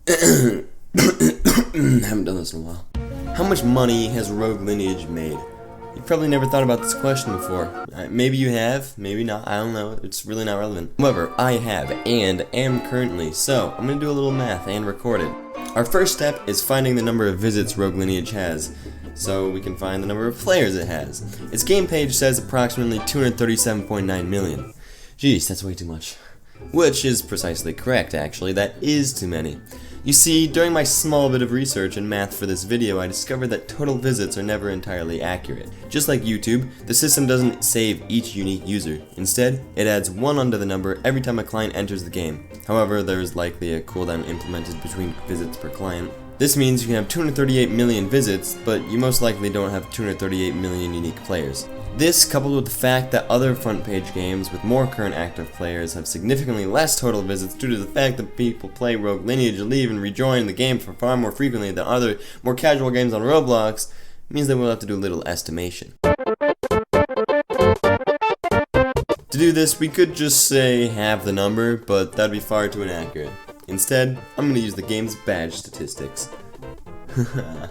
Haven't done this in a while. How much money has Rogue Lineage made? You've probably never thought about this question before. Maybe you have, maybe not, I don't know, it's really not relevant. However, I have, and am currently, so I'm gonna do a little math and record it. Our first step is finding the number of visits Rogue Lineage has, so we can find the number of players it has. Its game page says approximately 237.9 million. Jeez, that's way too much. Which is precisely correct, actually, that is too many. You see, during my small bit of research and math for this video, I discovered that total visits are never entirely accurate. Just like YouTube, the system doesn't save each unique user. Instead, it adds 1 onto the number every time a client enters the game. However, there is likely a cooldown implemented between visits per client. This means you can have 238 million visits, but you most likely don't have 238 million unique players. This, coupled with the fact that other front page games with more current active players have significantly less total visits due to the fact that people play Rogue Lineage, leave, and rejoin the game far more frequently than other, more casual games on Roblox, means that we'll have to do a little estimation. To do this, we could just say half the number, but that'd be far too inaccurate. Instead, I'm going to use the game's badge statistics.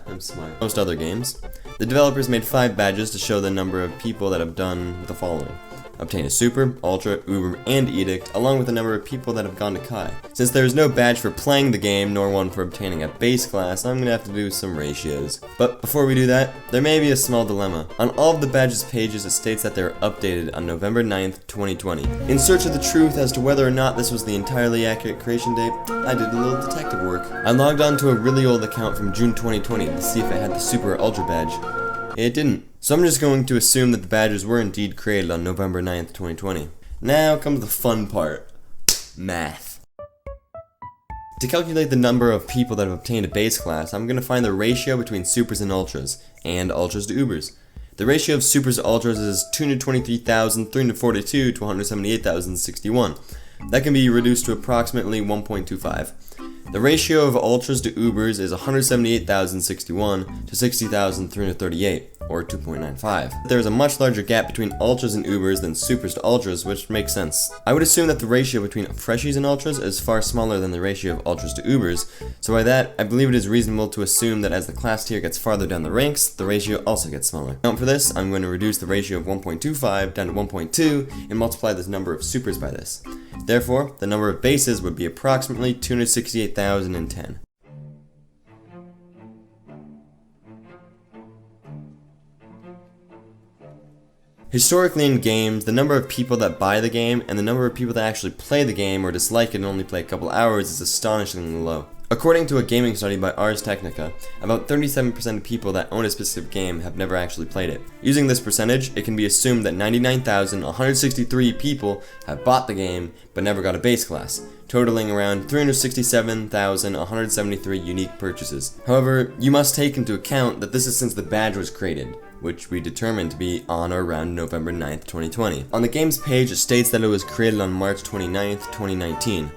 I'm smart. Most other games, the developers made 5 badges to show the number of people that have done the following: obtain a Super, Ultra, Uber, and Edict, along with the number of people that have gone to Kai. Since there is no badge for playing the game, nor one for obtaining a base class, I'm going to have to do some ratios. But before we do that, there may be a small dilemma. On all of the badges pages, it states that they're updated on November 9th, 2020. In search of the truth as to whether or not this was the entirely accurate creation date, I did a little detective work. I logged on to a really old account from June 2020 to see if it had the Super or Ultra badge. It didn't. So I'm just going to assume that the badges were indeed created on November 9th, 2020. Now comes the fun part. Math. To calculate the number of people that have obtained a base class, I'm going to find the ratio between Supers and Ultras, and Ultras to Ubers. The ratio of Supers to Ultras is 223,342 to 178,061. That can be reduced to approximately 1.25. The ratio of Ultras to Ubers is 178,061 to 60,338, or 2.95. There is a much larger gap between Ultras and Ubers than Supers to Ultras, which makes sense. I would assume that the ratio between Freshies and Ultras is far smaller than the ratio of Ultras to Ubers, so by that, I believe it is reasonable to assume that as the class tier gets farther down the ranks, the ratio also gets smaller. Now for this, I'm going to reduce the ratio of 1.25 down to 1.2 and multiply the number of Supers by this. Therefore, the number of bases would be approximately 268,010. Historically in games, the number of people that buy the game and the number of people that actually play the game or dislike it and only play a couple hours is astonishingly low. According to a gaming study by Ars Technica, about 37% of people that own a specific game have never actually played it. Using this percentage, it can be assumed that 99,163 people have bought the game but never got a base class, totaling around 367,173 unique purchases. However, you must take into account that this is since the badge was created, which we determined to be on or around November 9th, 2020. On the game's page, it states that it was created on March 29th, 2019.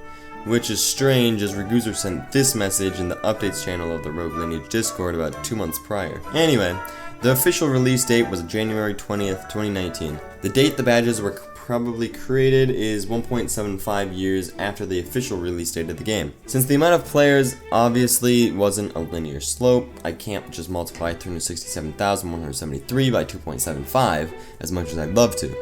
Which is strange, as Raguzer sent this message in the updates channel of the Rogue Lineage Discord about 2 months prior. Anyway, the official release date was January 20th, 2019. The date the badges were probably created is 1.75 years after the official release date of the game. Since the amount of players obviously wasn't a linear slope, I can't just multiply 367,173 by 2.75 as much as I'd love to.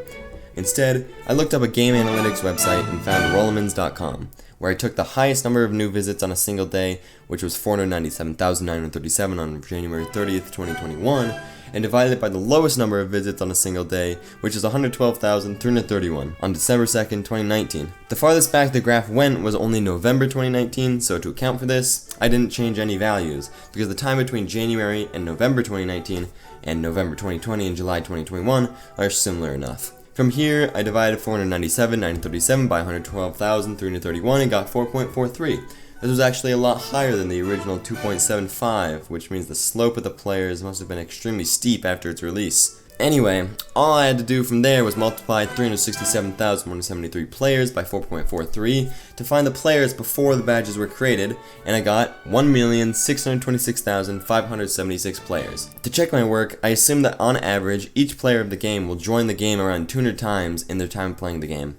Instead, I looked up a game analytics website and found rollemans.com, where I took the highest number of new visits on a single day, which was 497,937 on January 30th, 2021, and divided it by the lowest number of visits on a single day, which is 112,331 on December 2nd, 2019. The farthest back the graph went was only November 2019, so to account for this, I didn't change any values, because the time between January and November 2019 and November 2020 and July 2021 are similar enough. From here, I divided 497,937 by 112,331 and got 4.43. This was actually a lot higher than the original 2.75, which means the slope of the players must have been extremely steep after its release. Anyway, all I had to do from there was multiply 367,173 players by 4.43 to find the players before the badges were created, and I got 1,626,576 players. To check my work, I assume that on average, each player of the game will join the game around 200 times in their time playing the game.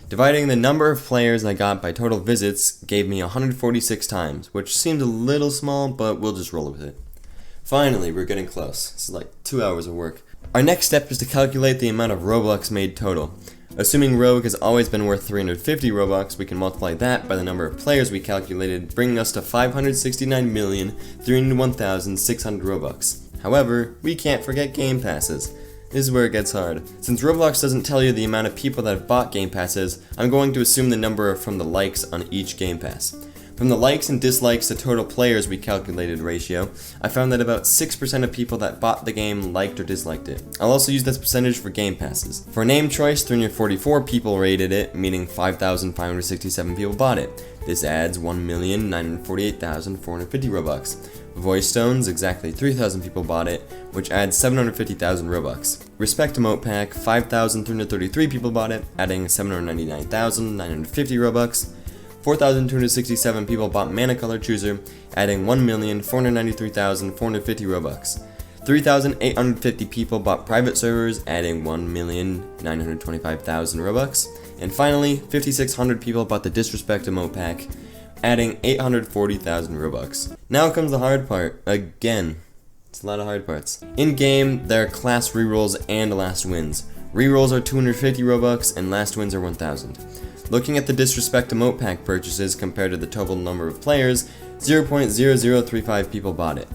Dividing the number of players I got by total visits gave me 146 times, which seemed a little small, but we'll just roll with it. Finally, we're getting close. This is like 2 hours of work. Our next step is to calculate the amount of Robux made total. Assuming Rogue has always been worth 350 Robux, we can multiply that by the number of players we calculated, bringing us to 569,301,600 Robux. However, we can't forget Game Passes. This is where it gets hard. Since Roblox doesn't tell you the amount of people that have bought Game Passes, I'm going to assume the number from the likes on each Game Pass. From the likes and dislikes to total players we calculated ratio, I found that about 6% of people that bought the game liked or disliked it. I'll also use this percentage for Game Passes. For name choice, 344 people rated it, meaning 5,567 people bought it. This adds 1,948,450 Robux. Voice Stones, exactly 3,000 people bought it, which adds 750,000 Robux. Respect Emote Pack, 5,333 people bought it, adding 799,950 Robux. 4,267 people bought Mana Color Chooser, adding 1,493,450 Robux. 3,850 people bought Private Servers, adding 1,925,000 Robux. And finally, 5,600 people bought the Disrespect Emote Pack, adding 840,000 Robux. Now comes the hard part. Again, it's a lot of hard parts. In-game, there are class rerolls and last wins. Rerolls are 250 Robux and last wins are 1,000. Looking at the Disrespect Emote Pack purchases compared to the total number of players, 0.0035 people bought it.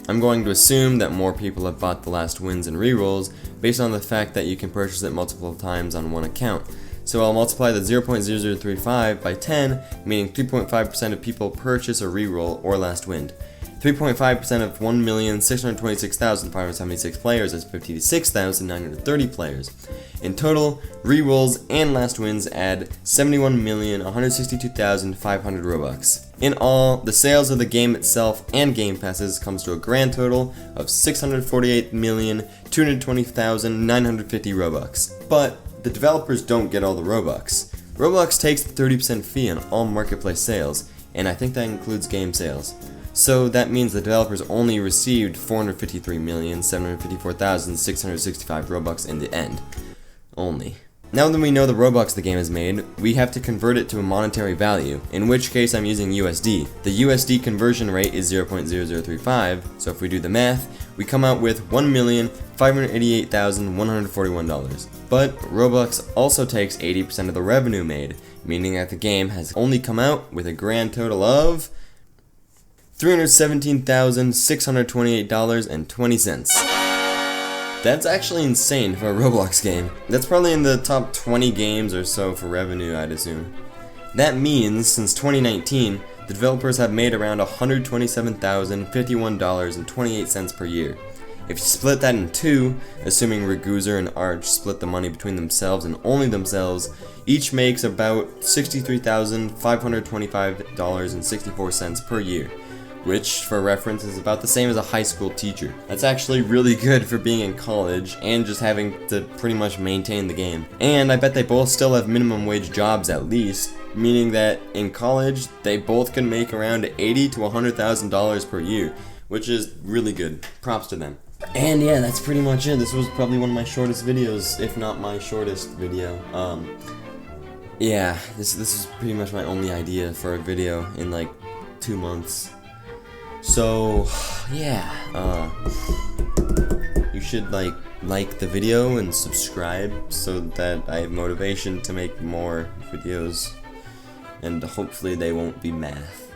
I'm going to assume that more people have bought the last wins and rerolls based on the fact that you can purchase it multiple times on one account. So I'll multiply the 0.0035 by 10, meaning 3.5% of people purchase a reroll or last win. 3.5% of 1,626,576 players is 56,930 players. In total, rerolls and last wins add 71,162,500 Robux. In all, the sales of the game itself and Game Passes comes to a grand total of 648,220,950 Robux. But the developers don't get all the Robux. Roblox takes the 30% fee on all marketplace sales, and I think that includes game sales. So that means the developers only received 453,754,665 Robux in the end. Only. Now that we know the Robux the game has made, we have to convert it to a monetary value, in which case I'm using USD. The USD conversion rate is 0.0035, so if we do the math, we come out with $1,588,141. But Roblox also takes 80% of the revenue made, meaning that the game has only come out with a grand total of $317,628.20. That's actually insane for a Roblox game. That's probably in the top 20 games or so for revenue, I'd assume. That means, since 2019, the developers have made around $127,051.28 per year. If you split that in two, assuming Raguzer and Arch split the money between themselves and only themselves, each makes about $63,525.64 per year, which, for reference, is about the same as a high school teacher. That's actually really good for being in college and just having to pretty much maintain the game. And I bet they both still have minimum wage jobs at least, meaning that in college, they both can make around $80,000 to $100,000 per year, which is really good. Props to them. And yeah, that's pretty much it. This was probably one of my shortest videos, if not my shortest video. Yeah, this is pretty much my only idea for a video in like 2 months. So, yeah, you should like the video and subscribe so that I have motivation to make more videos, and hopefully they won't be math.